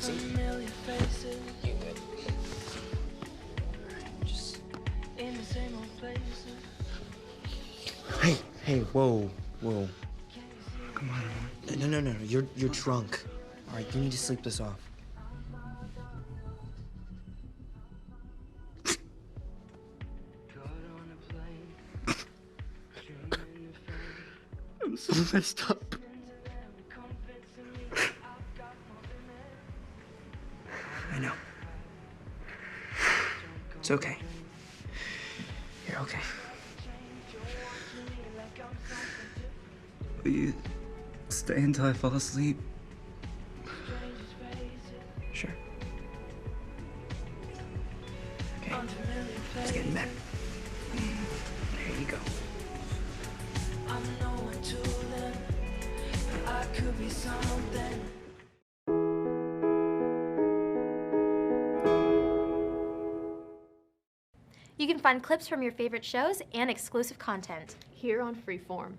See? You good. Just... Hey, whoa. Come on. No. You're drunk. All right, you need to sleep this off. I'm so messed up. I know. It's okay. You're okay. Will you stay until I fall asleep? Sure. Okay. Let's get in bed. There you go. You can find clips from your favorite shows and exclusive content here on Freeform.